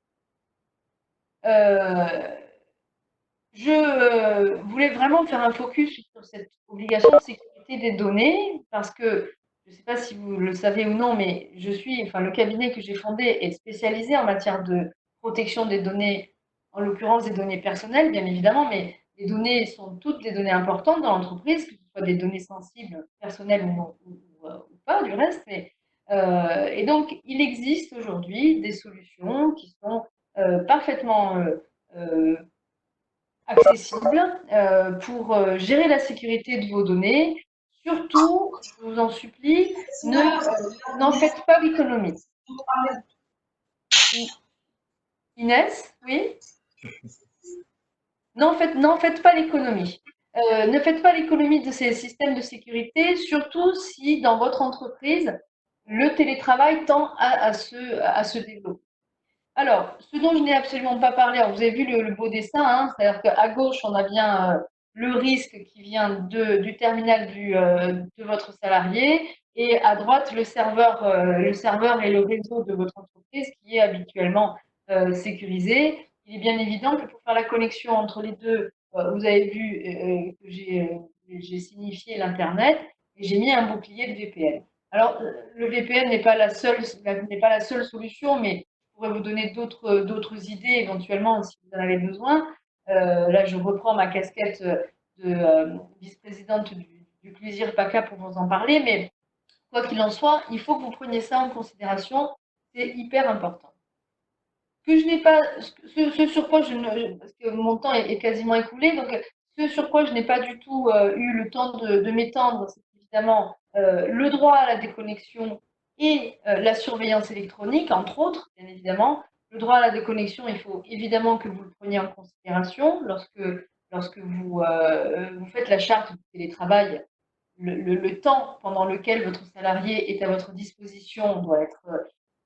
S4: Je voulais vraiment faire un focus sur cette obligation de sécurité des données parce que, je ne sais pas si vous le savez ou non, mais le cabinet que j'ai fondé est spécialisé en matière de protection des données, en l'occurrence des données personnelles, bien évidemment, mais les données sont toutes des données importantes dans l'entreprise, que ce soit des données sensibles, personnelles ou pas du reste, mais Et donc, il existe aujourd'hui des solutions qui sont parfaitement accessibles pour gérer la sécurité de vos données. Surtout, je vous en supplie, n'en faites pas l'économie. Inès, oui? N'en faites pas l'économie. Ne faites pas l'économie de ces systèmes de sécurité, surtout si dans votre entreprise, le télétravail tend à se développer. Alors, ce dont je n'ai absolument pas parlé, alors vous avez vu le beau dessin, hein, c'est-à-dire qu'à gauche, on a bien le risque qui vient du terminal de votre salarié, et à droite, le serveur et le réseau de votre entreprise qui est habituellement sécurisé. Il est bien évident que pour faire la connexion entre les deux, vous avez vu que j'ai signifié l'Internet et j'ai mis un bouclier de VPN. Alors, le VPN n'est pas la seule solution, mais pourrais vous donner d'autres idées éventuellement si vous en avez besoin. Là, je reprends ma casquette de vice-présidente du plaisir PACA pour vous en parler, mais quoi qu'il en soit, il faut que vous preniez ça en considération, c'est hyper important. Que je n'ai pas, ce sur quoi parce que mon temps est quasiment écoulé, donc ce sur quoi je n'ai pas du tout eu le temps de m'étendre, c'est évidemment le droit à la déconnexion et la surveillance électronique, entre autres, bien évidemment. Le droit à la déconnexion, il faut évidemment que vous le preniez en considération lorsque vous faites la charte du télétravail. Le temps pendant lequel votre salarié est à votre disposition doit être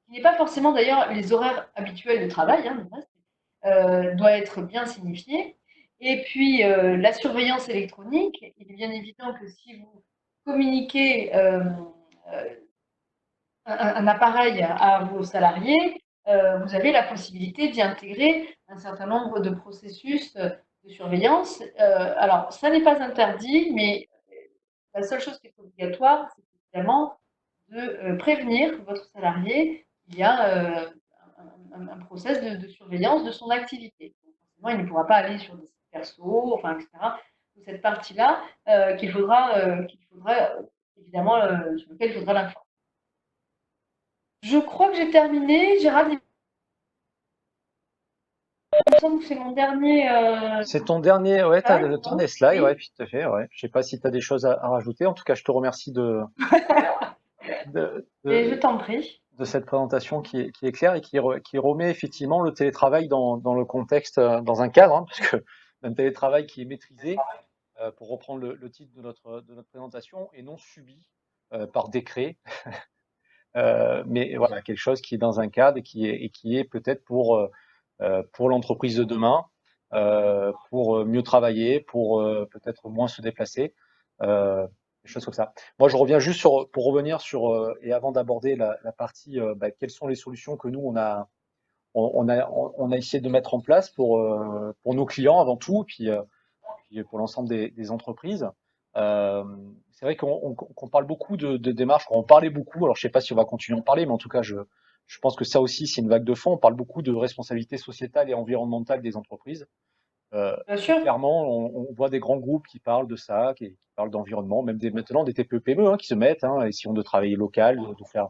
S4: qui n'est pas forcément d'ailleurs les horaires habituels de travail, hein, doit être bien signifié. Et puis, la surveillance électronique, il est bien évident que si vous communiquez un appareil à vos salariés, vous avez la possibilité d'y intégrer un certain nombre de processus de surveillance. Alors, ça n'est pas interdit, mais la seule chose qui est obligatoire, c'est évidemment de prévenir votre salarié qu'il y a un process de surveillance de son activité. Donc, forcément, il ne pourra pas aller sur des sites perso, enfin, etc. Toute cette partie-là qu'il faudra évidemment, sur lequel il faudra l'informer. Je crois que j'ai terminé. Gérald, il me semble que c'est mon dernier.
S1: C'est ton dernier, ouais,
S4: slide,
S1: le
S4: non
S1: dernier slide,
S4: Oui.
S1: ouais, tout à fait, ouais. Je sais pas si tu as des choses à rajouter. En tout cas, je te remercie
S4: Et je t'en prie.
S1: de cette présentation qui est claire et qui remet effectivement le télétravail dans le contexte, dans un cadre, hein, parce que un télétravail qui est maîtrisé, pour reprendre le titre de notre présentation, et non subi par décret, mais voilà, quelque chose qui est dans un cadre et qui est peut-être pour l'entreprise de demain, pour mieux travailler, pour peut-être moins se déplacer, des choses comme ça. Moi, je reviens juste pour revenir sur, et avant d'aborder la partie, quelles sont les solutions que nous, on a essayé de mettre en place pour nos clients avant tout, puis pour l'ensemble des entreprises. C'est vrai qu'on parle beaucoup de démarches, on en parlait beaucoup, alors je sais pas si on va continuer à en parler, mais en tout cas, je pense que ça aussi, c'est une vague de fond. On parle beaucoup de responsabilité sociétale et environnementale des entreprises.
S4: Bien sûr.
S1: Clairement, on voit des grands groupes qui parlent de ça, qui parlent d'environnement, même maintenant des TPE-PME qui se mettent, hein, essayons de travailler local, de faire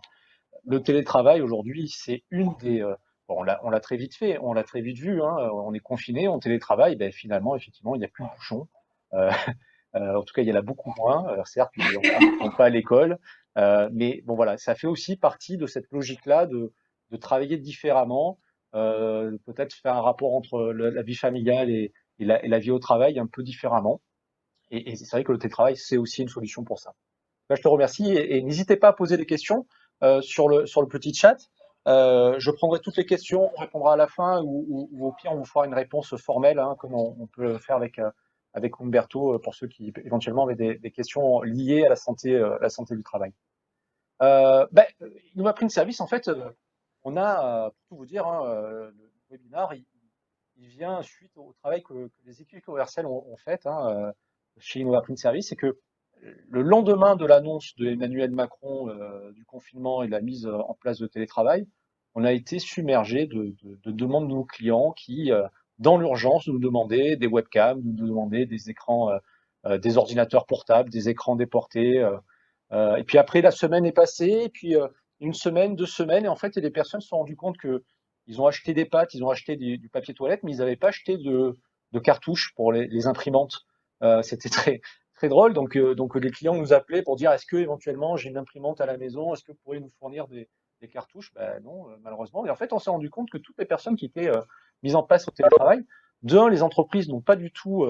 S1: le télétravail aujourd'hui, c'est une des bon, on l'a très vite fait, on l'a très vite vu, hein, on est confiné, on télétravaille, ben finalement, effectivement, il n'y a plus de bouchons. Euh, en tout cas, il y en a beaucoup moins. Alors, certes, les enfants ne vont pas à l'école, mais bon voilà, ça fait aussi partie de cette logique-là de travailler différemment, peut-être faire un rapport entre la vie familiale et la vie au travail un peu différemment. Et c'est vrai que le télétravail, c'est aussi une solution pour ça. Là, je te remercie et n'hésitez pas à poser des questions sur le petit chat. Je prendrai toutes les questions, on répondra à la fin ou au pire, on vous fera une réponse formelle, hein, comme on peut le faire avec Umberto pour ceux qui éventuellement avaient des questions liées à la santé du travail. Innova Print Service, en fait, on a, pour tout vous dire, hein, le webinaire, il vient suite au travail que les équipes commerciales ont fait, hein, chez Innova Print Service, c'est que le lendemain de l'annonce de Emmanuel Macron du confinement et de la mise en place de télétravail, on a été submergé de demandes de nos clients qui, dans l'urgence, nous demandaient des webcams, nous demandaient des écrans, des ordinateurs portables, des écrans déportés. Et puis après, la semaine est passée, et puis une semaine, 2 semaines, et en fait, les personnes se sont rendues compte que ils ont acheté des pâtes, ils ont acheté du papier toilette, mais ils n'avaient pas acheté de cartouches pour les imprimantes. C'était très drôle. Donc les clients nous appelaient pour dire est-ce que éventuellement j'ai une imprimante à la maison, est-ce que vous pourriez nous fournir des cartouches? Ben non, malheureusement. Et en fait, on s'est rendu compte que toutes les personnes qui étaient mises en place au télétravail, les entreprises n'ont pas du tout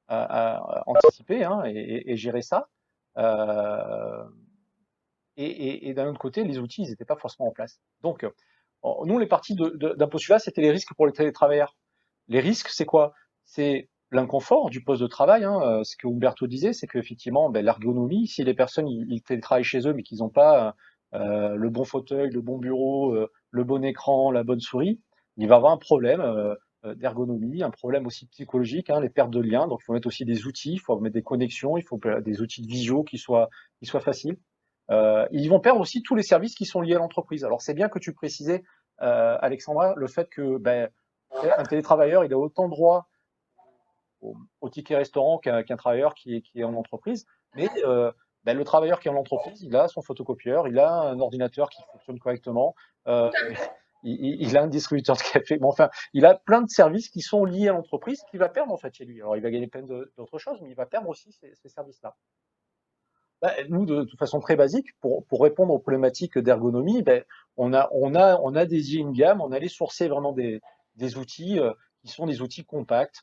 S1: anticipé, hein, et géré ça. Euh, et d'un autre côté, les outils, ils n'étaient pas forcément en place. Donc, nous, on est parti d'un postulat, c'était les risques pour les télétravailleurs. Les risques, c'est quoi? C'est l'inconfort du poste de travail, hein. Ce que Umberto disait, c'est qu'effectivement, ben, l'ergonomie, si les personnes ils télétravaillent chez eux, mais qu'ils n'ont pas le bon fauteuil, le bon bureau, le bon écran, la bonne souris, il va avoir un problème d'ergonomie, un problème aussi psychologique, hein, les pertes de liens. Donc, il faut mettre aussi des outils, il faut mettre des connexions, il faut des outils de visio qui soient faciles. Ils vont perdre aussi tous les services qui sont liés à l'entreprise. Alors, c'est bien que tu précisais, Alexandra, le fait que ben, un télétravailleur, il a autant droit au ticket restaurant qu'un travailleur qui est en entreprise. Mais ben, le travailleur qui est en entreprise, il a son photocopieur, il a un ordinateur qui fonctionne correctement, euh, il a un distributeur de café. Bon, enfin, il a plein de services qui sont liés à l'entreprise qu'il va perdre en fait chez lui. Alors, il va gagner plein d'autres choses, mais il va perdre aussi ces services-là. Bah, nous, de toute façon très basique, pour répondre aux problématiques d'ergonomie, ben, on a dédié une gamme, on allait sourcer vraiment des outils qui sont des outils compacts.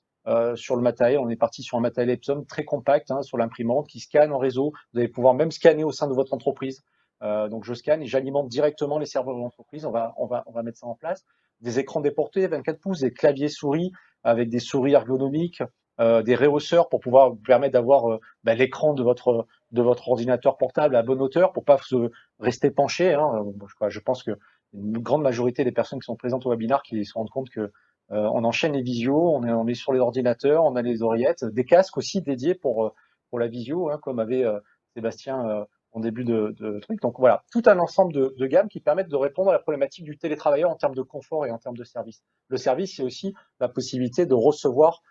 S1: Sur le matériel, on est parti sur un matériel Epson très compact, hein, sur l'imprimante, qui scanne en réseau. Vous allez pouvoir même scanner au sein de votre entreprise. Donc je scanne et j'alimente directement les serveurs de l'entreprise. On va mettre ça en place. Des écrans déportés 24 pouces, des claviers souris avec des souris ergonomiques, des rehausseurs pour pouvoir vous permettre d'avoir ben, l'écran de votre ordinateur portable à bonne hauteur pour pas rester penché, hein. Je pense que une grande majorité des personnes qui sont présentes au webinaire qui se rendent compte que on enchaîne les visios, on est sur les ordinateurs, on a les oreillettes, des casques aussi dédiés pour la visio, hein, comme avait Sébastien en début de truc. Donc voilà, tout un ensemble de gammes qui permettent de répondre à la problématique du télétravailleur en termes de confort et en termes de service. Le service, c'est aussi la possibilité de recevoir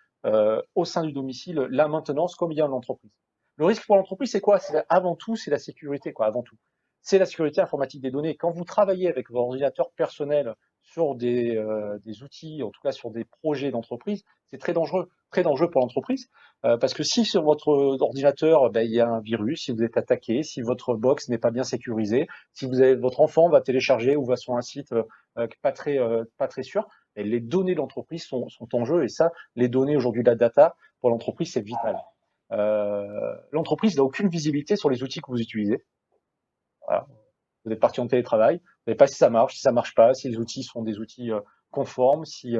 S1: au sein du domicile la maintenance comme il y a en entreprise. Le risque pour l'entreprise, c'est quoi? C'est avant tout, c'est la sécurité, quoi, avant tout. C'est la sécurité informatique des données. Quand vous travaillez avec votre ordinateur personnel sur des outils, en tout cas sur des projets d'entreprise, c'est très dangereux pour l'entreprise, parce que si sur votre ordinateur, ben, il y a un virus, si vous êtes attaqué, si votre box n'est pas bien sécurisée, si vous avez votre enfant va télécharger ou va sur un site pas très sûr, et les données de l'entreprise sont en jeu, et ça, les données aujourd'hui, la data pour l'entreprise, c'est vital. L'entreprise n'a aucune visibilité sur les outils que vous utilisez. Voilà. Vous êtes parti en télétravail, vous ne savez pas si ça marche pas, si les outils sont des outils conformes, si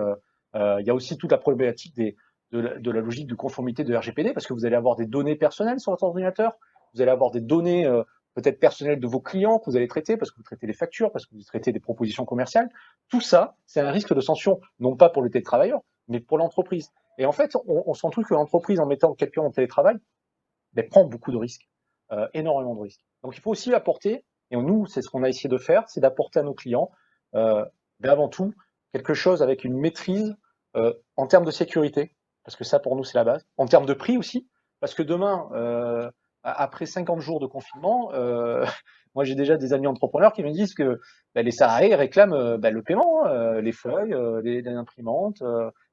S1: il y a aussi toute la problématique de la logique de conformité de RGPD, parce que vous allez avoir des données personnelles sur votre ordinateur, vous allez avoir des données peut-être personnelles de vos clients que vous allez traiter, parce que vous traitez les factures, parce que vous traitez des propositions commerciales. Tout ça, c'est un risque de sanction, non pas pour le télétravailleur, mais pour l'entreprise. Et en fait, on se rend compte que l'entreprise, en mettant quelqu'un en télétravail, ben, prend beaucoup de risques, énormément de risques. Donc il faut aussi apporter, et nous, c'est ce qu'on a essayé de faire, c'est d'apporter à nos clients, ben, avant tout, quelque chose avec une maîtrise en termes de sécurité, parce que ça pour nous c'est la base, en termes de prix aussi, parce que demain, après 50 jours de confinement, moi j'ai déjà des amis entrepreneurs qui me disent que ben, les salariés réclament ben, le paiement, hein, les feuilles, les imprimantes.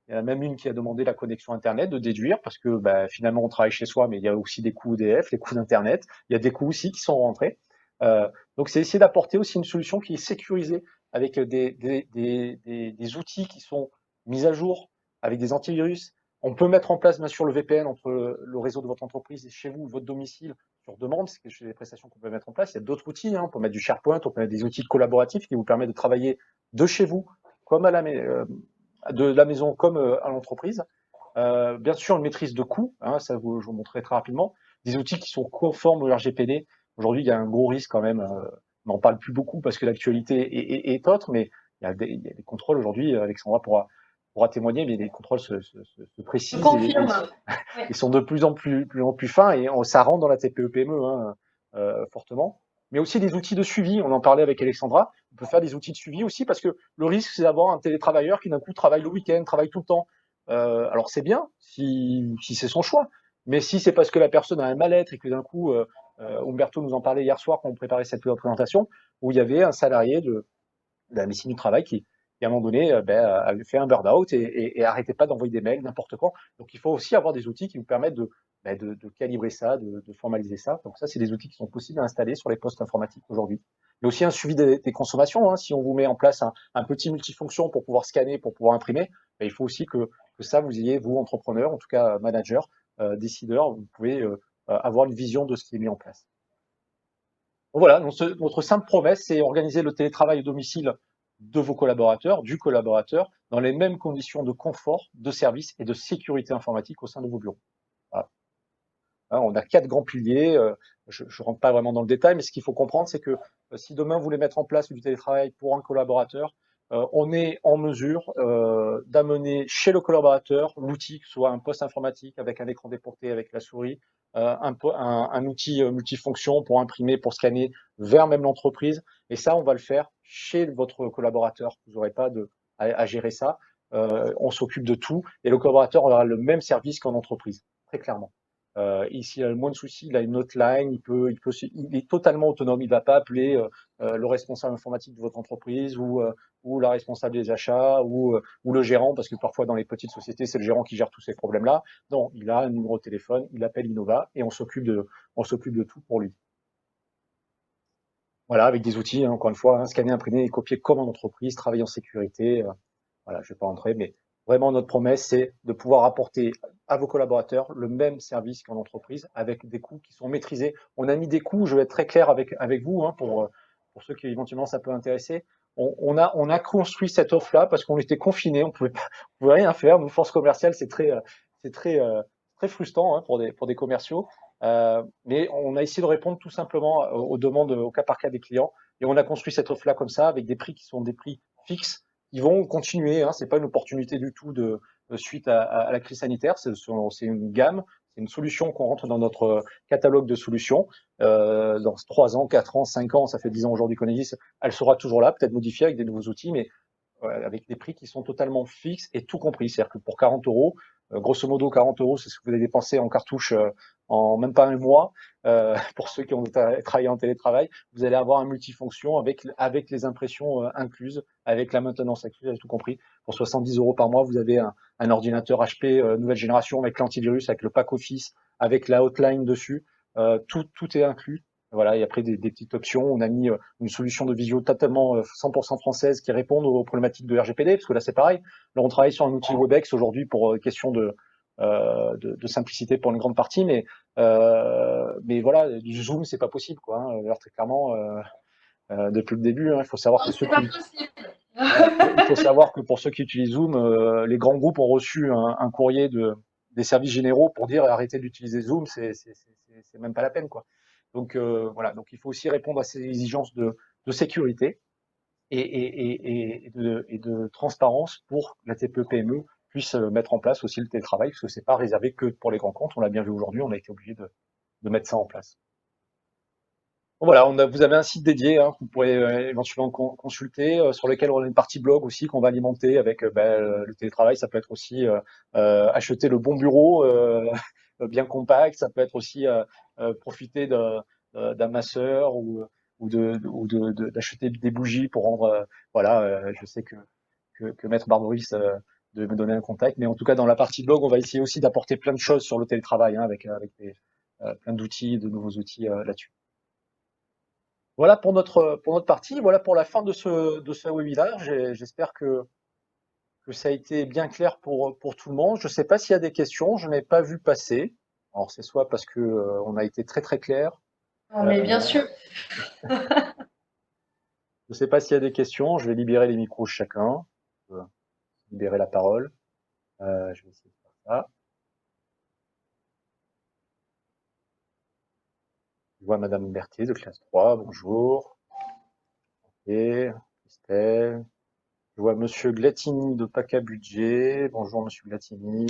S1: Il y en a même une qui a demandé la connexion Internet de déduire parce que bah, finalement on travaille chez soi, mais il y a aussi des coûts EDF, les coûts d'Internet, il y a des coûts aussi qui sont rentrés. Donc c'est essayer d'apporter aussi une solution qui est sécurisée avec des outils qui sont mis à jour, avec des antivirus. On peut mettre en place bien sûr le VPN entre le réseau de votre entreprise et chez vous, votre domicile, sur demande, c'est des prestations qu'on peut mettre en place. Il y a d'autres outils, hein. On peut mettre du SharePoint, on peut mettre des outils collaboratifs qui vous permettent de travailler de chez vous, comme de la maison comme à l'entreprise. Bien sûr, une maîtrise de coûts, hein, ça je vous montrerai très rapidement. Des outils qui sont conformes au RGPD. Aujourd'hui, il y a un gros risque quand même. On n'en parle plus beaucoup parce que l'actualité est autre, mais il y a des contrôles aujourd'hui. Alexandra pourra témoigner, mais les contrôles se précisent.
S4: Je confirme.
S1: Ils sont de plus en plus fins et ça rentre dans la TPE-PME hein, fortement. Mais aussi des outils de suivi. On en parlait avec Alexandra. On peut faire des outils de suivi aussi parce que le risque, c'est d'avoir un télétravailleur qui d'un coup travaille le week-end, travaille tout le temps. Alors c'est bien si c'est son choix. Mais si c'est parce que la personne a un mal-être et que d'un coup Umberto nous en parlait hier soir quand on préparait cette présentation, où il y avait un salarié de la médecine du travail qui à un moment donné, avait fait un burn-out et arrêtait pas d'envoyer des mails n'importe quand. Donc il faut aussi avoir des outils qui vous permettent de calibrer ça, de formaliser ça. Donc ça, c'est des outils qui sont possibles à installer sur les postes informatiques aujourd'hui. Il y a aussi un suivi des consommations, hein. Si on vous met en place un petit multifonction pour pouvoir scanner, pour pouvoir imprimer, il faut aussi que ça, vous ayez, vous, entrepreneur, en tout cas manager, décideur, vous pouvez avoir une vision de ce qui est mis en place. Donc voilà, notre simple promesse, c'est organiser le télétravail au domicile de vos collaborateurs, du collaborateur, dans les mêmes conditions de confort, de service et de sécurité informatique au sein de vos bureaux. Voilà. Hein, on a 4 grands piliers. Je ne rentre pas vraiment dans le détail, mais ce qu'il faut comprendre, c'est que si demain vous voulez mettre en place du télétravail pour un collaborateur, on est en mesure d'amener chez le collaborateur l'outil, que ce soit un poste informatique avec un écran déporté avec la souris, un outil multifonction pour imprimer, pour scanner vers même l'entreprise. Et ça, on va le faire chez votre collaborateur. Vous n'aurez pas à gérer ça. On s'occupe de tout et le collaborateur aura le même service qu'en entreprise, très clairement. Ici, il a le moins de soucis, il a une hotline, il est totalement autonome. Il ne va pas appeler le responsable informatique de votre entreprise ou la responsable des achats ou le gérant, parce que parfois dans les petites sociétés, c'est le gérant qui gère tous ces problèmes-là. Non, il a un numéro de téléphone, il appelle Innova et on s'occupe de tout pour lui. Voilà, avec des outils, hein, encore une fois, hein, scanner, imprimer et copier comme en entreprise, travailler en sécurité. Voilà, je ne vais pas rentrer, mais vraiment notre promesse, c'est de pouvoir apporter à vos collaborateurs le même service qu'en entreprise avec des coûts qui sont maîtrisés. On a mis des coûts, je vais être très clair avec vous, hein, pour ceux qui éventuellement ça peut intéresser. On a construit cette offre-là parce qu'on était confinés, on pouvait rien faire. Nous, force commerciale, c'est très frustrant, hein, pour des commerciaux. Mais on a essayé de répondre tout simplement aux demandes au cas par cas des clients et on a construit cette offre-là comme ça avec des prix qui sont des prix fixes. Ils vont continuer, hein, c'est pas une opportunité du tout de suite à la crise sanitaire, c'est une gamme, c'est une solution qu'on rentre dans notre catalogue de solutions. Dans 3 ans, 4 ans, 5 ans, ça fait 10 ans aujourd'hui qu'on existe, elle sera toujours là, peut-être modifiée avec des nouveaux outils, mais avec des prix qui sont totalement fixes et tout compris. C'est-à-dire que pour 40 euros, grosso modo 40 euros, c'est ce que vous allez dépenser en cartouche en même pas un mois. Pour ceux qui ont travaillé en télétravail, vous allez avoir un multifonction avec les impressions incluses, avec la maintenance incluse, avec tout compris. Pour 70 euros par mois, vous avez un ordinateur HP nouvelle génération avec l'antivirus, avec le pack Office, avec la hotline dessus. Tout est inclus. Voilà, et après des petites options, on a mis une solution de visio totalement 100% française qui répond aux problématiques de RGPD, parce que là c'est pareil. Là on travaille sur un outil Webex aujourd'hui pour question de simplicité pour une grande partie, mais voilà, du Zoom c'est pas possible, quoi. Hein. Alors, très clairement, depuis le début, hein, il faut savoir que il faut savoir que pour ceux qui utilisent Zoom, les grands groupes ont reçu un courrier des services généraux pour dire arrêtez d'utiliser Zoom, c'est même pas la peine, quoi. Donc voilà, donc il faut aussi répondre à ces exigences de sécurité et de transparence pour que la TPE-PME puisse mettre en place aussi le télétravail, parce que c'est pas réservé que pour les grands comptes. On l'a bien vu aujourd'hui, on a été obligé de mettre ça en place. Bon, voilà, vous avez un site dédié, hein, que vous pourrez éventuellement consulter, sur lequel on a une partie blog aussi qu'on va alimenter avec le télétravail. Ça peut être aussi acheter le bon bureau bien compact. Ça peut être aussi profiter d'un masseur ou d'acheter des bougies pour rendre. Voilà, je sais que Maître Barberis de me donner un contact, mais en tout cas dans la partie blog, on va essayer aussi d'apporter plein de choses sur le télétravail, hein, avec plein d'outils, de nouveaux outils là-dessus. Voilà pour notre partie. Voilà pour la fin de ce webinaire. J'espère que ça a été bien clair pour tout le monde. Je ne sais pas s'il y a des questions. Je n'ai pas vu passer. Alors c'est soit parce que on a été très très clair.
S4: Non, mais bien sûr.
S1: Je ne sais pas s'il y a des questions. Je vais libérer les micros de chacun. Libérer la parole. Je vais essayer de faire ça. Je vois Madame Berthier de classe 3. Bonjour. Et Christelle. Je vois Monsieur Glatini de PACA Budget. Bonjour Monsieur Glatini.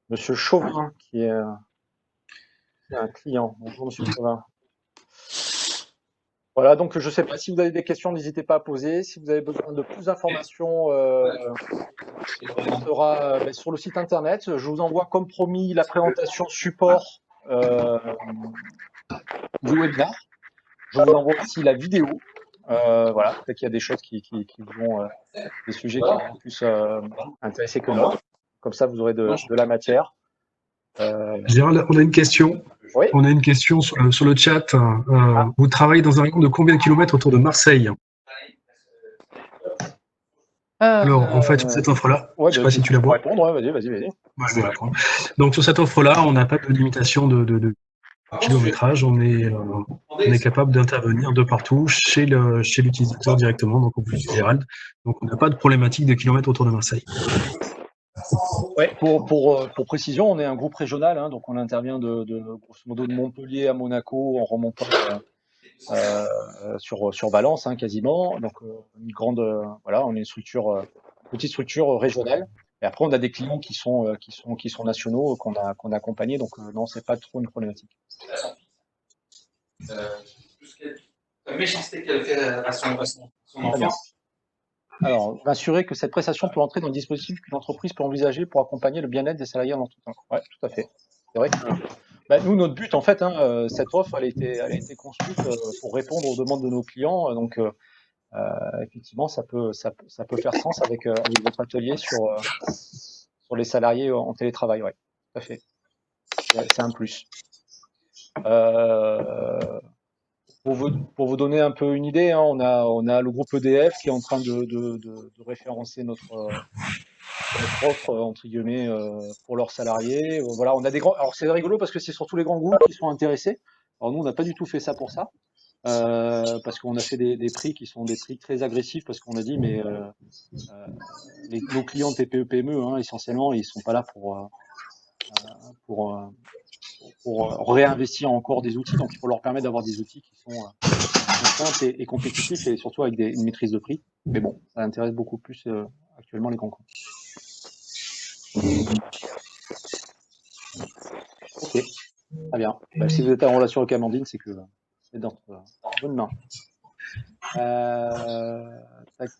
S1: Monsieur Chauvin qui est un client. Bonjour Monsieur Chauvin. Voilà, donc je ne sais pas si vous avez des questions, n'hésitez pas à poser. Si vous avez besoin de plus d'informations, on sera sur le site internet. Je vous envoie comme promis la présentation support du webinar. Je vous envoie aussi la vidéo. Voilà, peut-être qu'il y a des choses qui vont, des sujets qui vont plus intéresser que d'autres. Comme ça, vous aurez de la matière.
S2: Gérald, on a une question.
S1: Oui.
S2: On a une question sur le chat. Vous travaillez dans un rayon de combien de kilomètres autour de Marseille? Alors, en fait, sur cette offre-là,
S1: ouais,
S2: je ne sais pas si tu la vois.
S1: Répondre, ouais, vas-y.
S2: Moi, je vais répondre. Donc, sur cette offre-là, on n'a pas de limitation de kilométrage. On est capable d'intervenir de partout chez l'utilisateur directement, donc au plus Gérald. Donc, on n'a pas de problématique de kilomètres autour de Marseille.
S1: Ouais, pour précision, on est un groupe régional, hein, donc on intervient de grosso modo de Montpellier à Monaco en remontant sur Valence, hein, quasiment. Donc une grande, voilà, on est une petite structure régionale. Et après, on a des clients qui sont nationaux qu'on a accompagnés. Donc non, c'est pas trop une problématique.
S5: La méchanceté qu'elle fait à son enfant.
S1: Alors, m'assurer que cette prestation peut entrer dans le dispositif qu'une entreprise peut envisager pour accompagner le bien-être des salariés en entretien. Ouais, tout à fait. C'est vrai que nous, notre but, en fait, hein, cette offre, elle a été construite pour répondre aux demandes de nos clients. Donc, effectivement, ça peut faire sens avec votre atelier sur les salariés en télétravail. Ouais, tout à fait. C'est un plus. Pour vous donner un peu une idée, hein, on a le groupe EDF qui est en train de référencer notre offre entre guillemets pour leurs salariés. Voilà, on a des grands. Alors c'est rigolo parce que c'est surtout les grands groupes qui sont intéressés. Alors nous, on n'a pas du tout fait ça pour ça, parce qu'on a fait des prix qui sont des prix très agressifs parce qu'on a dit mais nos clients TPE PME, hein, essentiellement, ils sont pas là pour réinvestir encore des outils. Donc il faut leur permettre d'avoir des outils qui sont simples et compétitifs et surtout avec une maîtrise de prix. Mais bon, ça intéresse beaucoup plus actuellement les grands comptes. Ok, très bien. Si vous êtes en relation avec Amandine, c'est que c'est dans bonne main. Tac.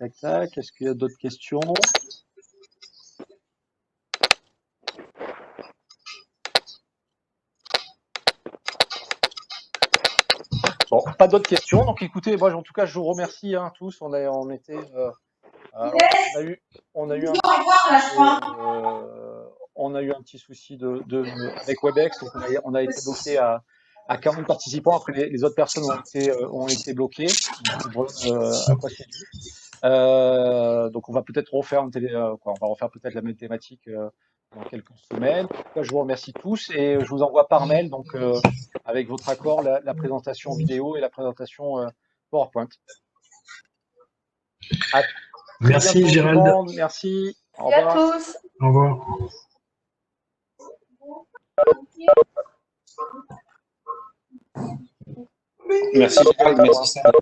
S1: Est-ce qu'il y a d'autres questions? Bon, pas d'autres questions. Donc écoutez, moi en tout cas, je vous remercie tous. On était. On a eu un petit souci avec Webex, donc on a été bloqué à 40 participants. Après, les autres personnes ont été bloquées. À quoi c'est dû. Donc on va peut-être refaire on va refaire peut-être la même thématique dans quelques semaines. En tout cas, je vous remercie tous et je vous envoie par mail, donc avec votre accord, la présentation vidéo et la présentation PowerPoint.
S2: Merci Gérald.
S1: Merci.
S4: Au revoir à tous.
S2: Au revoir.
S5: Merci Gérald, merci Sam.